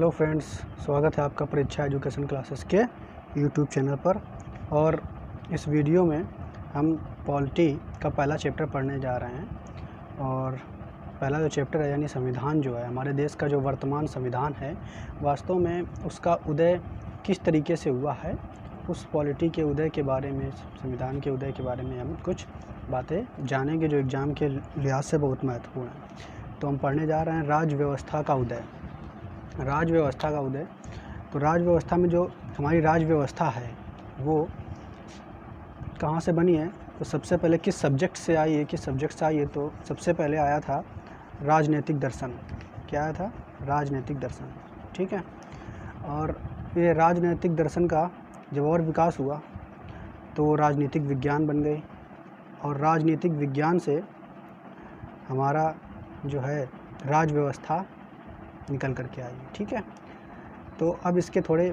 Hello friends, स्वागत है आपका परीक्षा एजुकेशन क्लासेस के यूट्यूब चैनल पर। और इस वीडियो में हम पॉलिटी का पहला चैप्टर पढ़ने जा रहे हैं। और पहला जो चैप्टर है यानी संविधान जो है, हमारे देश का जो वर्तमान संविधान है, वास्तव में उसका उदय किस तरीके से हुआ है, उस पॉलिटी के उदय के बारे में, संविधान के उदय के बारे में हम कुछ बातें जानेंगे जो एग्ज़ाम के लिहाज से बहुत महत्वपूर्ण है। तो हम पढ़ने जा रहे हैं राज व्यवस्था का उदय। राज व्यवस्था का उदय। तो राज व्यवस्था में जो हमारी राज व्यवस्था है वो कहाँ से बनी है, तो सबसे पहले किस सब्जेक्ट से आई है, तो सबसे पहले आया था राजनीतिक दर्शन। क्या आया था? राजनीतिक दर्शन। ठीक है। और ये राजनीतिक दर्शन का जब और विकास हुआ तो राजनीतिक विज्ञान बन गई, और राजनीतिक विज्ञान से हमारा जो है राज व्यवस्था निकल करके आई। ठीक है। तो अब इसके थोड़े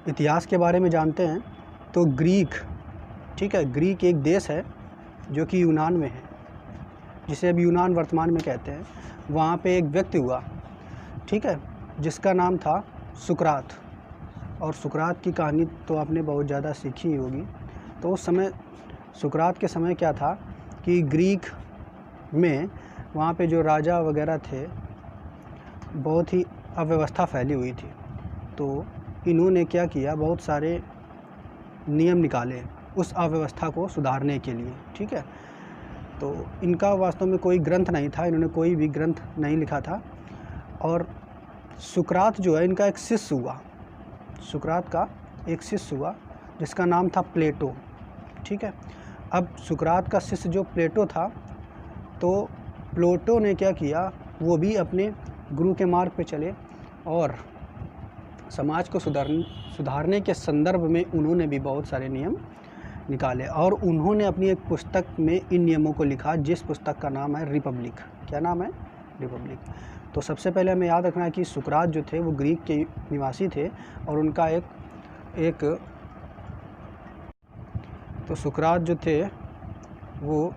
इतिहास के बारे में जानते हैं। तो ग्रीक, ठीक है, ग्रीक एक देश है जो कि यूनान में है, जिसे अब यूनान वर्तमान में कहते हैं। वहाँ पे एक व्यक्ति हुआ, ठीक है, जिसका नाम था सुकरात। और सुकरात की कहानी तो आपने बहुत ज़्यादा सीखी ही होगी। तो उस समय सुकरात के समय क्या था कि ग्रीक में वहाँ पे जो राजा वगैरह थे, बहुत ही अव्यवस्था फैली हुई थी। तो इन्होंने क्या किया, बहुत सारे नियम निकाले उस अव्यवस्था को सुधारने के लिए। ठीक है। तो इनका वास्तव में कोई ग्रंथ नहीं था, इन्होंने कोई भी ग्रंथ नहीं लिखा था। और सुकरात जो है, इनका एक शिष्य हुआ, सुकरात का एक शिष्य हुआ जिसका नाम था प्लेटो। ठीक है। अब सुकरात का शिष्य जो प्लेटो था, तो प्लेटो ने क्या किया, वो भी अपने गुरु के मार्ग पे चले और समाज को सुधारने के संदर्भ में उन्होंने भी बहुत सारे नियम निकाले। और उन्होंने अपनी एक पुस्तक में इन नियमों को लिखा, जिस पुस्तक का नाम है रिपब्लिक। क्या नाम है? रिपब्लिक। तो सबसे पहले हमें याद रखना है कि सुकरात जो थे वो ग्रीक के निवासी थे, और उनका एक तो सुकरात जो थे वो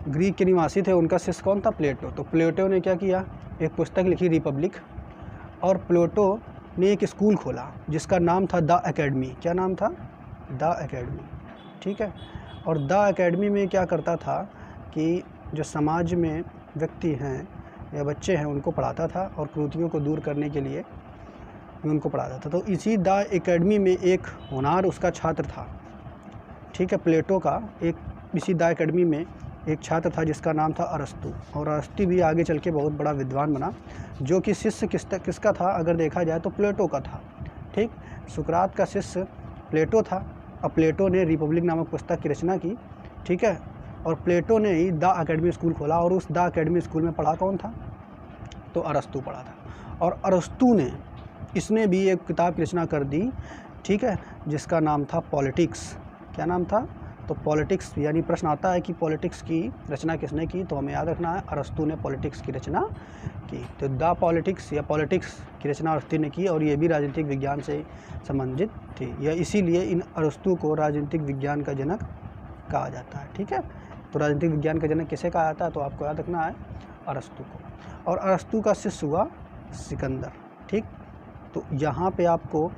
ग्रीक के निवासी थे। उनका शिष्य कौन था? प्लेटो। तो प्लेटो ने क्या किया, एक पुस्तक लिखी रिपब्लिक। और प्लेटो ने एक स्कूल खोला जिसका नाम था द एकेडमी। क्या नाम था? The academy. ठीक है। और द एकेडमी में क्या करता था कि जो समाज में व्यक्ति हैं या बच्चे हैं उनको पढ़ाता था, और कुरीतियों को दूर करने के लिए भी उनको पढ़ाता था। तो इसी द एकेडमी में एक होनहार उसका छात्र था, ठीक है, प्लेटो का एक इसी द एकेडमी में एक छात्र था जिसका नाम था अरस्तु। और अरस्तु भी आगे चल के बहुत बड़ा विद्वान बना, जो कि शिष्य किसका था अगर देखा जाए तो प्लेटो का था। ठीक। सुकरात का शिष्य प्लेटो था। और प्लेटो ने रिपब्लिक नामक पुस्तक की रचना की। ठीक है। और प्लेटो ने ही द एकेडमी स्कूल खोला, और उस द एकेडमी स्कूल में पढ़ा कौन था? तो अरस्तु पढ़ा था। और अरस्तु ने इसने भी एक किताब की रचना कर दी, ठीक है, जिसका नाम था पॉलिटिक्स। क्या नाम था? तो पॉलिटिक्स। यानी प्रश्न आता है कि पॉलिटिक्स की रचना किसने की, तो हमें याद रखना है अरस्तु ने पॉलिटिक्स की रचना की। तो द पॉलिटिक्स या पॉलिटिक्स की रचना अरस्तु ने की, और ये भी राजनीतिक विज्ञान से संबंधित थी। यह इसीलिए इन अरस्तु को राजनीतिक विज्ञान का जनक कहा जाता है। ठीक है। तो राजनीतिक विज्ञान का जनक किसे कहा जाता है, तो आपको याद रखना है अरस्तु को। और अरस्तु का शिष्य हुआ सिकंदर। ठीक। तो यहाँ पे आपको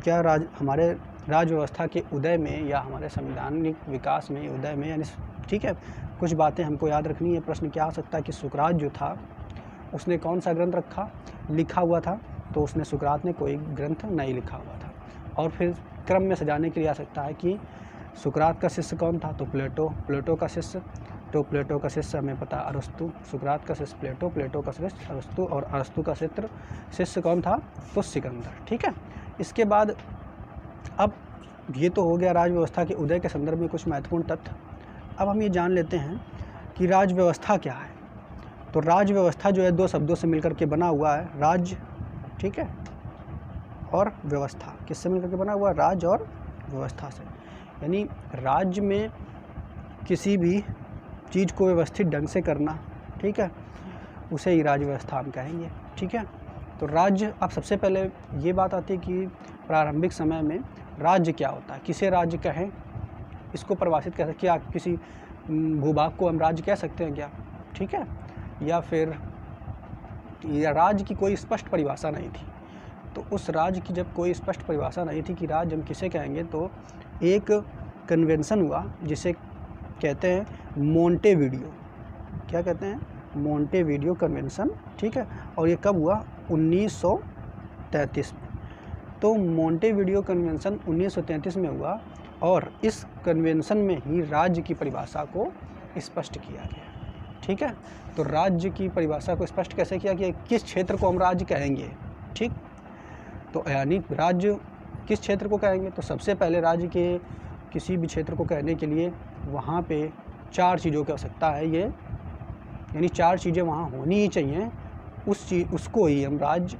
क्या हमारे राज व्यवस्था के उदय में या हमारे संवैधानिक विकास में, उदय में, यानी ठीक है, कुछ बातें हमको याद रखनी है। प्रश्न क्या आ सकता है कि सुकरात जो था उसने कौन सा ग्रंथ लिखा हुआ था, तो उसने सुकरात ने कोई ग्रंथ नहीं लिखा हुआ था। और फिर क्रम में सजाने के लिए आ सकता है कि सुकरात का शिष्य कौन था, तो प्लेटो का शिष्य। तो प्लेटो का शिष्य हमें पता अरस्तु। सुकरात का शिष्य प्लेटो का शिष्य अरस्तु, और अरस्तु का शिष्य कौन था, तो सिकंदर। ठीक है। इसके बाद अब ये तो हो गया राज व्यवस्था के उदय के संदर्भ में कुछ महत्वपूर्ण तथ्य। अब हम ये जान लेते हैं कि राज व्यवस्था क्या है। तो राज व्यवस्था जो है दो शब्दों से मिलकर के बना हुआ है, राज, ठीक है, और व्यवस्था। किससे मिलकर के बना हुआ है? राज और व्यवस्था से। यानी राज्य में किसी भी चीज़ को व्यवस्थित ढंग से करना, ठीक है, उसे ही राज व्यवस्था हम कहेंगे। ठीक है। तो राज्य, अब सबसे पहले ये बात आती है कि प्रारंभिक समय में राज्य क्या होता है, किसे राज्य कहें, इसको परिभाषित कैसे, क्या किसी भूभाग को हम राज्य कह सकते हैं क्या? ठीक है। या फिर या राज्य की कोई स्पष्ट परिभाषा नहीं थी। तो उस राज्य की जब कोई स्पष्ट परिभाषा नहीं थी कि राज्य हम किसे कहेंगे, तो एक कन्वेंशन हुआ जिसे कहते हैं मोंटेविडियो। क्या कहते हैं? मोंटेविडियो कन्वेंशन, ठीक है। और ये कब हुआ? 1933 में। तो मोंटेविडियो कन्वेंशन 1933 में हुआ और इस कन्वेंशन में ही राज्य की परिभाषा को स्पष्ट किया गया, ठीक है। तो राज्य की परिभाषा को स्पष्ट कैसे किया गया? किस क्षेत्र को हम राज्य कहेंगे, ठीक। तो यानी राज्य किस क्षेत्र को कहेंगे? तो सबसे पहले राज्य के किसी भी क्षेत्र को कहने के लिए वहाँ पे 4 चीज़ों की आवश्यकता है, ये यानी 4 चीज़ें वहाँ होनी ही चाहिए, उसको ही हम राज्य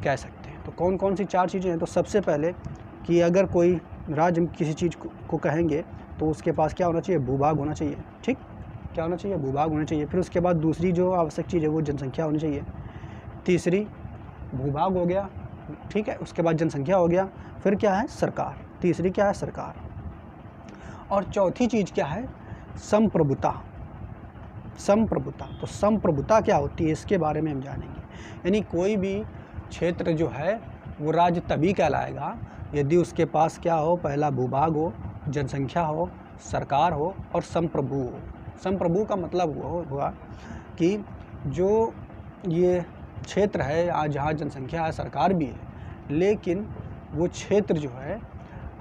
कह सकते हैं। तो कौन कौन सी 4 चीज़ें हैं? तो सबसे पहले कि अगर कोई राज्य किसी चीज़ को कहेंगे तो उसके पास क्या होना चाहिए? भूभाग होना चाहिए, ठीक। क्या होना चाहिए? भूभाग होना चाहिए। फिर उसके बाद दूसरी जो आवश्यक चीज़ है वो जनसंख्या होनी चाहिए। तीसरी भूभाग हो गया, ठीक है। उसके बाद जनसंख्या हो गया। फिर क्या है? सरकार। तीसरी क्या है? सरकार। और चौथी चीज़ क्या है? संप्रभुता। संप्रभुता। तो संप्रभुता क्या होती है, इसके बारे में हम जानेंगे। यानी कोई भी क्षेत्र जो है वो राज्य तभी कहलाएगा यदि उसके पास क्या हो? पहला भूभाग हो, जनसंख्या हो, सरकार हो और संप्रभु हो। संप्रभु का मतलब हुआ कि जो ये क्षेत्र है आज जहाँ जनसंख्या है, सरकार भी है, लेकिन वो क्षेत्र जो है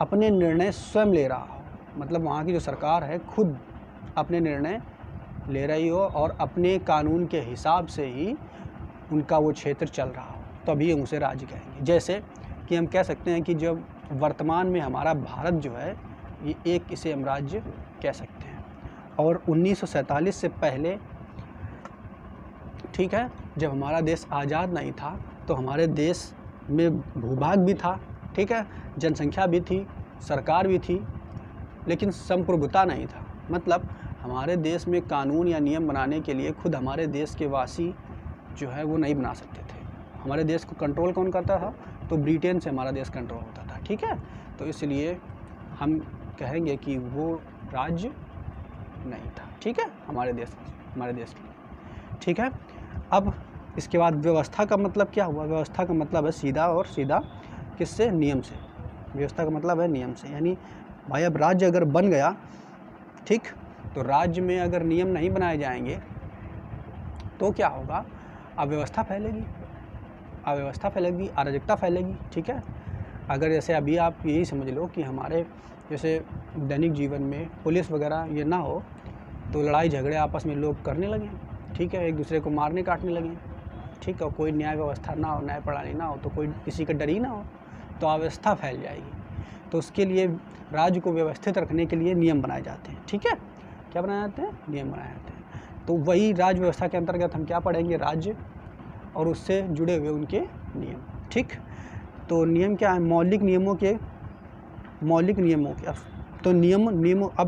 अपने निर्णय स्वयं ले रहा हो। मतलब वहाँ की जो सरकार है खुद अपने निर्णय ले रही हो और अपने कानून के हिसाब से ही उनका वो क्षेत्र चल रहा हो, तभी हम उसे राज्य कहेंगे। जैसे कि हम कह सकते हैं कि जब वर्तमान में हमारा भारत जो है ये एक, इसे हम राज्य कह सकते हैं। और 1947 से पहले, ठीक है, जब हमारा देश आज़ाद नहीं था तो हमारे देश में भूभाग भी था, ठीक है, जनसंख्या भी थी, सरकार भी थी, लेकिन संप्रभुता नहीं था। मतलब हमारे देश में कानून या नियम बनाने के लिए खुद हमारे देश के वासी जो है वो नहीं बना सकते थे। हमारे देश को कंट्रोल कौन करता था? तो ब्रिटेन से हमारा देश कंट्रोल होता था, ठीक है। तो इसलिए हम कहेंगे कि वो राज्य नहीं था, ठीक है, हमारे देश के लिए, ठीक है। अब इसके बाद व्यवस्था का मतलब क्या हुआ? व्यवस्था का मतलब है सीधा और सीधा किससे? नियम से। व्यवस्था का मतलब है नियम से। यानी भाई अब राज्य अगर बन गया, ठीक, तो राज्य में अगर नियम नहीं बनाए जाएंगे तो क्या होगा? अव्यवस्था फैलेगी, अव्यवस्था फैलेगी, अराजकता फैलेगी, ठीक है। अगर जैसे अभी आप यही समझ लो कि हमारे जैसे दैनिक जीवन में पुलिस वगैरह ये ना हो तो लड़ाई झगड़े आपस में लोग करने लगे, ठीक है, एक दूसरे को मारने काटने लगे, ठीक है, कोई न्याय व्यवस्था ना हो, न्याय प्रणाली ना हो, तो कोई किसी का डर ही ना हो, तो अव्यवस्था फैल जाएगी। तो उसके लिए राज्य को व्यवस्थित रखने के लिए नियम बनाए जाते हैं, ठीक है। क्या बनाए जाते हैं? नियम बनाए जाते हैं। तो वही राज्य व्यवस्था के अंतर्गत हम क्या पढ़ेंगे? राज्य और उससे जुड़े हुए उनके नियम, ठीक। तो नियम क्या है? मौलिक नियमों के तो अब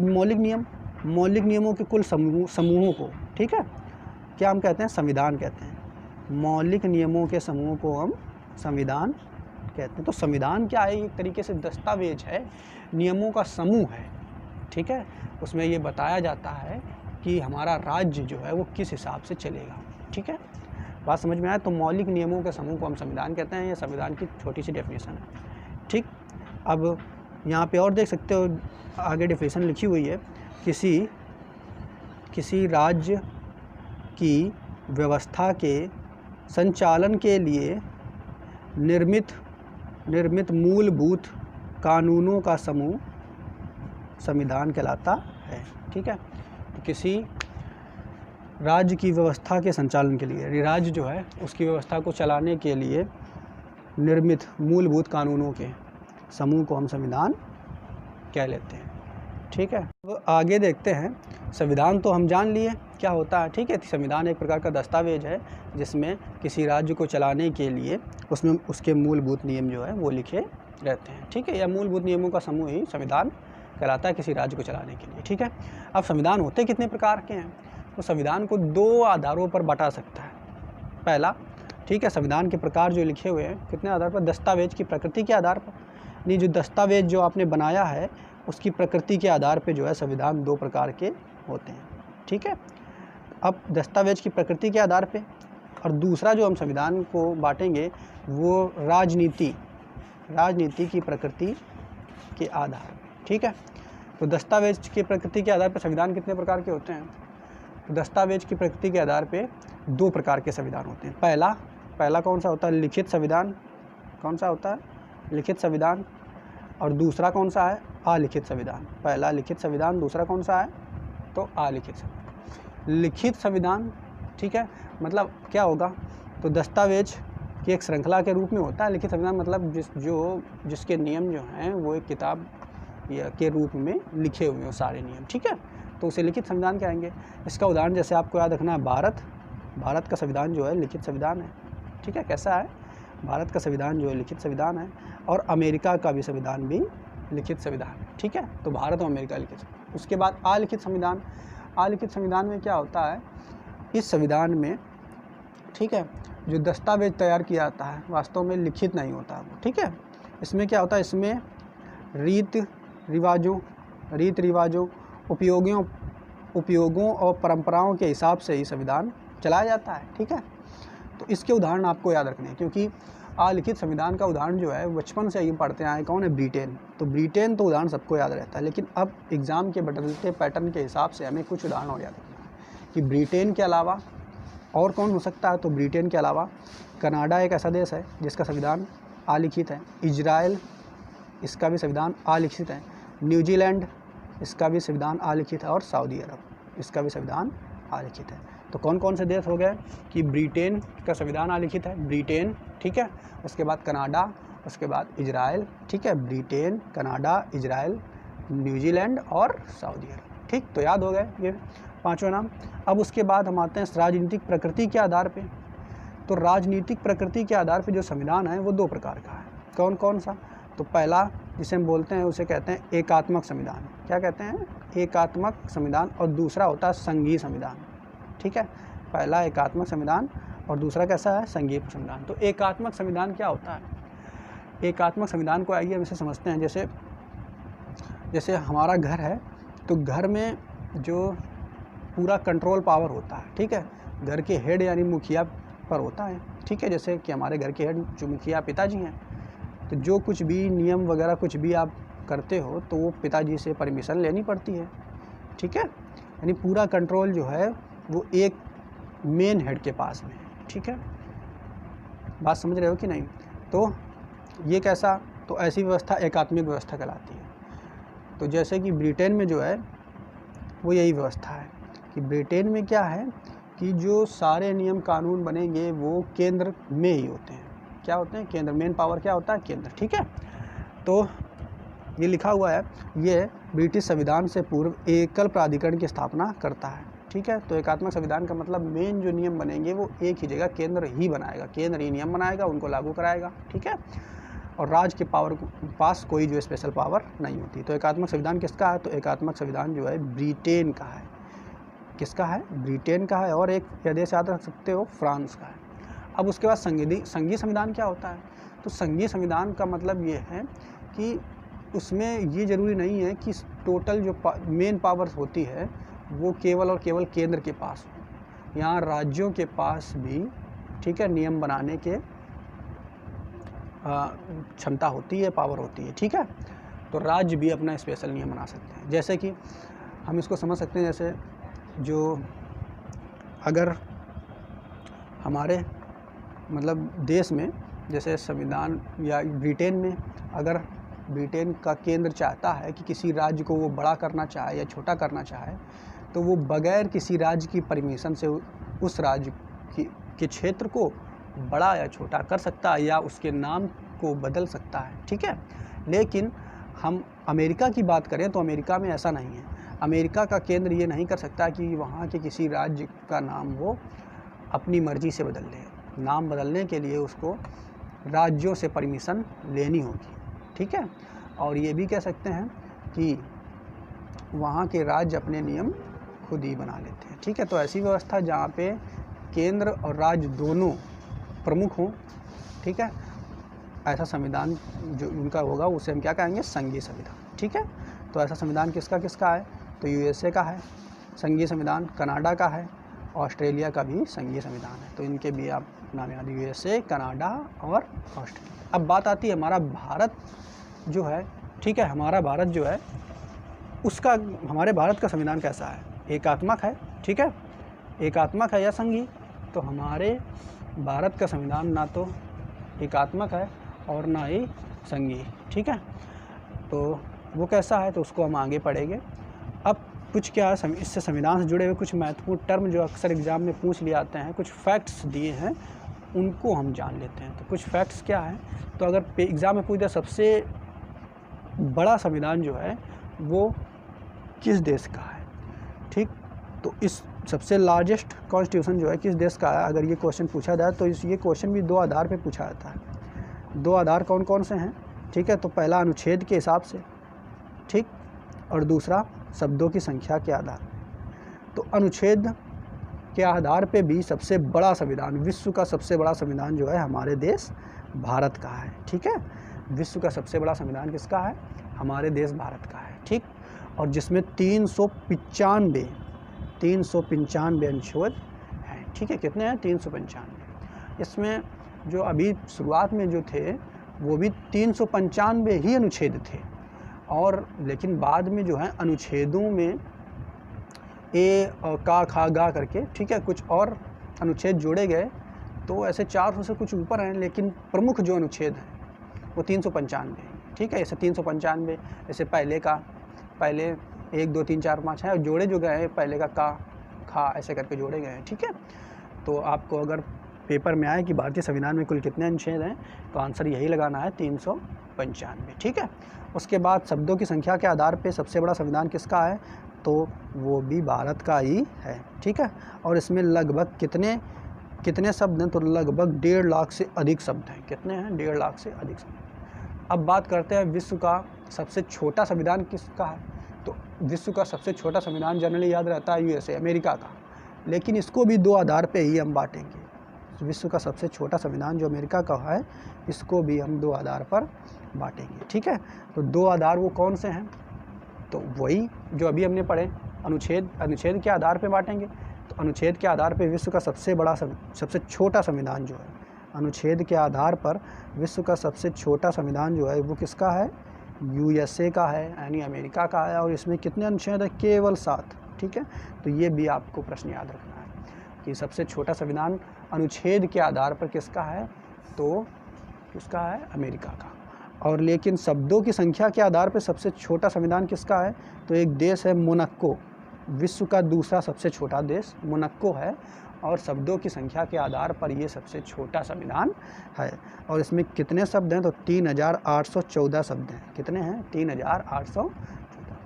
मौलिक नियमों के कुल समूहों को, ठीक है, क्या हम कहते हैं? संविधान कहते हैं। मौलिक नियमों के समूह को हम संविधान कहते हैं। तो संविधान क्या है? एक तरीके से दस्तावेज है, नियमों का समूह है, ठीक है। उसमें ये बताया जाता है कि हमारा राज्य जो है वो किस हिसाब से चलेगा, ठीक है। बात समझ में आया? तो मौलिक नियमों के समूह को हम संविधान कहते हैं। ये संविधान की छोटी सी डेफिनेशन है, ठीक। अब यहाँ पे और देख सकते हो आगे डेफिनेशन लिखी हुई है, किसी राज्य की व्यवस्था के संचालन के लिए निर्मित मूलभूत कानूनों का समूह संविधान कहलाता है, ठीक है। तो किसी राज्य की व्यवस्था के संचालन के लिए, राज्य जो है उसकी व्यवस्था को चलाने के लिए निर्मित मूलभूत कानूनों के समूह को हम संविधान कह लेते हैं, ठीक है। अब आगे देखते हैं। संविधान तो हम जान लिए क्या होता है, ठीक है। संविधान एक प्रकार का दस्तावेज है जिसमें किसी राज्य को चलाने के लिए उसमें उसके मूलभूत नियम जो है वो लिखे रहते हैं, ठीक है। या मूलभूत नियमों का समूह ही संविधान कहलाता है किसी राज्य को चलाने के लिए, ठीक है। अब संविधान होते कितने प्रकार के हैं? तो संविधान को 2 आधारों पर बांटा सकता है। पहला, ठीक है, संविधान के प्रकार जो लिखे हुए हैं कितने आधार पर? दस्तावेज की प्रकृति के आधार पर। नहीं, जो दस्तावेज जो आपने बनाया है उसकी प्रकृति के आधार पर जो है संविधान 2 प्रकार के होते हैं, ठीक है। अब दस्तावेज की प्रकृति के आधार पे, और दूसरा जो हम संविधान को बांटेंगे वो राजनीति की प्रकृति के आधार पे। ठीक है, तो दस्तावेज की प्रकृति के आधार पर संविधान कितने प्रकार के होते हैं? तो दस्तावेज की प्रकृति के आधार पे 2 प्रकार के संविधान होते हैं। पहला कौन सा होता है? लिखित संविधान। कौन सा होता है? लिखित संविधान। और दूसरा कौन सा है? अलिखित संविधान। पहला लिखित संविधान, दूसरा कौन सा है? तो अलिखित संविधान। लिखित संविधान, ठीक है, मतलब क्या होगा? तो दस्तावेज की एक श्रृंखला के रूप में होता है। लिखित संविधान मतलब जिसके नियम जो हैं वो एक किताब के रूप में लिखे हुए हैं सारे नियम। ठीक है, तो उसे लिखित संविधान कहेंगे। इसका उदाहरण जैसे आपको याद रखना है, भारत का संविधान जो है लिखित संविधान है। ठीक है, कैसा है? भारत का संविधान जो है लिखित संविधान है, और अमेरिका का भी संविधान भी लिखित संविधान है। ठीक है, तो भारत और अमेरिका लिखित। उसके बाद अलिखित संविधान। अलिखित संविधान में क्या होता है? इस संविधान में, ठीक है, जो दस्तावेज तैयार किया जाता है वास्तव में लिखित नहीं होता है। ठीक है, इसमें क्या होता है? इसमें रीत रिवाजों उपयोगों और परंपराओं के हिसाब से ही संविधान चलाया जाता है। ठीक है, तो इसके उदाहरण आपको याद रखने हैं, क्योंकि अलिखित संविधान का उदाहरण जो है बचपन से ही पढ़ते आए। कौन है? ब्रिटेन। तो ब्रिटेन तो उदाहरण सबको याद रहता है, लेकिन अब एग्ज़ाम के बदलते पैटर्न के हिसाब से हमें कुछ उदाहरण और याद रखना है कि ब्रिटेन के अलावा और कौन हो सकता है। तो ब्रिटेन के अलावा कनाडा एक ऐसा देश है जिसका संविधान अलिखित है। इजराइल, इसका भी संविधान अलिखित है। न्यूजीलैंड, इसका भी संविधान अलिखित है। और सऊदी अरब, इसका भी संविधान अलिखित है। तो कौन कौन से देश हो गए कि ब्रिटेन का संविधान अलिखित है? ब्रिटेन, ठीक है, उसके बाद कनाडा, उसके बाद इजराइल। ठीक है, ब्रिटेन, कनाडा, इजराइल, न्यूजीलैंड और सऊदी अरब। ठीक, तो याद हो गए ये 5 नाम। अब उसके बाद हम आते हैं राजनीतिक प्रकृति के आधार पे। तो राजनीतिक प्रकृति के आधार पे जो संविधान है वो 2 प्रकार का है। कौन कौन सा? तो पहला जिसे हम बोलते हैं उसे कहते हैं एकात्मक संविधान। क्या कहते हैं? एकात्मक संविधान। और दूसरा होता है संघीय संविधान। ठीक है, पहला एकात्मक संविधान और दूसरा कैसा है? संघीय संविधान। तो एकात्मक संविधान क्या होता है? एकात्मक संविधान को आइए हम इसे समझते हैं। जैसे हमारा घर है, तो घर में जो पूरा कंट्रोल पावर होता है, ठीक है, घर के हेड यानी मुखिया पर होता है। ठीक है, जैसे कि हमारे घर के हेड जो मुखिया पिताजी हैं, तो जो कुछ भी नियम वगैरह कुछ भी आप करते हो तो वो पिताजी से परमिशन लेनी पड़ती है। ठीक है, यानी पूरा कंट्रोल जो है वो एक मेन हेड के पास में है। ठीक है, बात समझ रहे हो कि नहीं? तो ये कैसा? तो ऐसी व्यवस्था एकात्मिक व्यवस्था कहलाती है। तो जैसे कि ब्रिटेन में जो है वो यही व्यवस्था है कि ब्रिटेन में क्या है कि जो सारे नियम कानून बनेंगे वो केंद्र में ही होते हैं। क्या होते हैं? केंद्र। मेन पावर क्या होता है? केंद्र। ठीक है, तो ये लिखा हुआ है, ये ब्रिटिश संविधान से पूर्व एकल प्राधिकरण की स्थापना करता है। ठीक है, तो एकात्मक संविधान का मतलब मेन जो नियम बनेंगे वो एक ही जगह केंद्र ही बनाएगा, केंद्र ही नियम बनाएगा, उनको लागू कराएगा। ठीक है, और राज्य के पास कोई जो स्पेशल पावर नहीं होती। तो एकात्मक संविधान किसका है? तो एकात्मक संविधान जो है ब्रिटेन का है। किसका है? ब्रिटेन का है। और एक देश याद रख सकते हो, फ्रांस का है। अब उसके बाद संघीय संविधान क्या होता है? तो संघीय संविधान का मतलब ये है कि उसमें ये ज़रूरी नहीं है कि टोटल जो मेन पावर्स होती है वो केवल और केवल केंद्र के पास हो। यहाँ राज्यों के पास भी, ठीक है, नियम बनाने के क्षमता होती है, पावर होती है। ठीक है, तो राज्य भी अपना स्पेशल नियम बना सकते हैं। जैसे कि हम इसको समझ सकते हैं, जैसे जो अगर हमारे मतलब देश में जैसे संविधान या ब्रिटेन में अगर ब्रिटेन का केंद्र चाहता है कि किसी राज्य को वो बड़ा करना चाहे या छोटा करना चाहे, तो वो बगैर किसी राज्य की परमिशन से उस राज्य के क्षेत्र को बड़ा या छोटा कर सकता है या उसके नाम को बदल सकता है। ठीक है, लेकिन हम अमेरिका की बात करें तो अमेरिका में ऐसा नहीं है। अमेरिका का केंद्र ये नहीं कर सकता कि वहाँ के किसी राज्य का नाम वो अपनी मर्जी से बदल ले। नाम बदलने के लिए उसको राज्यों से परमिशन लेनी होगी। ठीक है, और ये भी कह सकते हैं कि वहाँ के राज्य अपने नियम खुद ही बना लेते हैं। ठीक है, तो ऐसी व्यवस्था जहाँ पे केंद्र और राज्य दोनों प्रमुख हों, ठीक है, ऐसा संविधान जो उनका होगा उसे हम क्या कहेंगे? संघीय संविधान। ठीक है, तो ऐसा संविधान किसका किसका है? तो यूएसए का है संघीय संविधान, कनाडा का है ऑस्ट्रेलिया का भी संघीय संविधान है। तो इनके भी आप नाम याद, USA, कनाडा और ऑस्ट्रेलिया। अब बात आती है हमारा भारत जो है, ठीक है, हमारा भारत जो है उसका, हमारे भारत का संविधान कैसा है? एकात्मक है, ठीक है, एकात्मक है या संघीय? तो हमारे भारत का संविधान ना तो एकात्मक है और ना ही संघीय, ठीक है। तो वो कैसा है तो उसको हम आगे पढ़ेंगे। अब कुछ क्या है, इससे संविधान से जुड़े हुए कुछ महत्वपूर्ण टर्म जो अक्सर एग्जाम में पूछ लिए आते हैं, कुछ फैक्ट्स दिए हैं, उनको हम जान लेते हैं। तो कुछ फैक्ट्स क्या है, तो अगर एग्ज़ाम में पूछ दिया सबसे बड़ा संविधान जो है वो किस देश का है, ठीक, तो इस सबसे लार्जेस्ट कॉन्स्टिट्यूशन जो है किस देश का है, अगर ये क्वेश्चन पूछा जाए तो ये क्वेश्चन भी 2 आधार पे पूछा जाता है। 2 आधार कौन कौन से हैं, ठीक है, तो पहला अनुच्छेद के हिसाब से, ठीक, और दूसरा शब्दों की संख्या के आधार। तो अनुच्छेद के आधार पे भी सबसे बड़ा संविधान, विश्व का सबसे बड़ा संविधान जो है हमारे देश भारत का है, ठीक है। विश्व का सबसे बड़ा संविधान किसका है? हमारे देश भारत का है, ठीक, और जिसमें 395 अनुच्छेद हैं, ठीक है। कितने हैं? 395। इसमें जो अभी शुरुआत में जो थे वो भी 395 ही अनुच्छेद थे, और लेकिन बाद में जो है अनुच्छेदों में ए और का, खा, गा करके, ठीक है, कुछ और अनुच्छेद जोड़े गए। तो ऐसे 400 से कुछ ऊपर हैं, लेकिन प्रमुख जो अनुच्छेद हैं वो 395, ठीक है। ऐसे 395 ऐसे पहले 1 2 3 4 5 है, और जोड़े जो गए हैं पहले का, खा, ऐसे करके जोड़े गए हैं, ठीक है। तो आपको अगर पेपर में आए कि भारतीय संविधान में कुल कितने अनुच्छेद हैं, तो आंसर यही लगाना है 395, ठीक है। उसके बाद शब्दों की संख्या के आधार पे सबसे बड़ा संविधान किसका है, तो वो भी भारत का ही है, ठीक है। और इसमें लगभग कितने शब्द हैं, तो लगभग 1.5 लाख से अधिक शब्द हैं। कितने हैं? 1.5 लाख से अधिक शब्द। अब बात करते हैं विश्व का सबसे छोटा संविधान किसका है। तो विश्व का सबसे छोटा संविधान जनरली याद रहता है USA, अमेरिका का, लेकिन इसको भी 2 आधार पे ही हम बांटेंगे। विश्व का सबसे छोटा संविधान जो अमेरिका का है, इसको भी हम 2 आधार पर बांटेंगे, ठीक है। तो 2 आधार वो कौन से हैं, तो वही जो अभी हमने पढ़े, अनुच्छेद के आधार पे बांटेंगे। तो अनुच्छेद के आधार पे विश्व का सबसे छोटा संविधान जो है, अनुच्छेद के आधार पर विश्व का सबसे छोटा संविधान जो है वो किसका है? USA का है, यानी अमेरिका का है। और इसमें कितने अनुच्छेद है? केवल 7, ठीक है। तो ये भी आपको प्रश्न याद रखना है कि सबसे छोटा संविधान अनुच्छेद के आधार पर किसका है, तो किसका है? अमेरिका का। और लेकिन शब्दों की संख्या के आधार पर सबसे छोटा संविधान किसका है, तो एक देश है मोनाको, विश्व का दूसरा सबसे छोटा देश मोनाको है, और शब्दों की संख्या के आधार पर ये सबसे छोटा संविधान है। और इसमें कितने शब्द हैं, तो 3814 शब्द हैं। कितने हैं? 3814।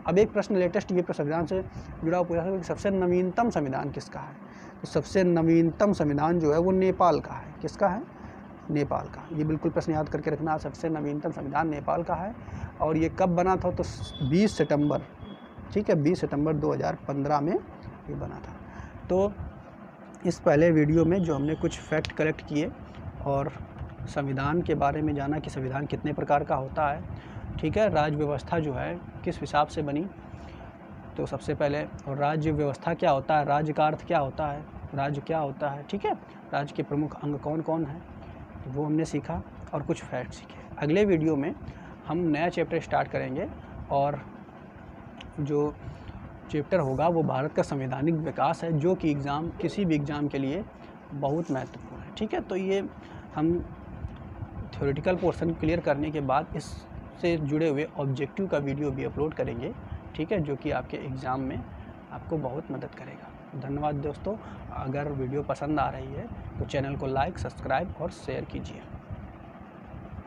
अब एक प्रश्न लेटेस्ट ये संविधान से जुड़ा हुआ पूछा कि सबसे नवीनतम संविधान किसका है, तो सबसे नवीनतम संविधान जो है वो नेपाल का है। किसका है? नेपाल का। ये बिल्कुल प्रश्न याद करके रखना, सबसे नवीनतम संविधान नेपाल का है। और ये कब बना था, तो 20 सितंबर, ठीक है, 20 सितंबर 2015 में ये बना था। तो इस पहले वीडियो में जो हमने कुछ फैक्ट कलेक्ट किए और संविधान के बारे में जाना कि संविधान कितने प्रकार का होता है, ठीक है, राज्य व्यवस्था जो है किस हिसाब से बनी, तो सबसे पहले, और राज्य व्यवस्था क्या होता है, राज्य का अर्थ क्या होता है, राज्य क्या होता है, ठीक है, राज्य के प्रमुख अंग कौन कौन हैं, वो हमने सीखा और कुछ फैक्ट सीखे। अगले वीडियो में हम नया चैप्टर स्टार्ट करेंगे, और जो चैप्टर होगा वो भारत का संवैधानिक विकास है, जो कि किसी भी एग्ज़ाम के लिए बहुत महत्वपूर्ण है, ठीक है। तो ये हम थ्योरेटिकल पोर्शन क्लियर करने के बाद इससे जुड़े हुए ऑब्जेक्टिव का वीडियो भी अपलोड करेंगे, ठीक है, जो कि आपके एग्ज़ाम में आपको बहुत मदद करेगा। धन्यवाद दोस्तों। अगर वीडियो पसंद आ रही है तो चैनल को लाइक, सब्सक्राइब और शेयर कीजिए।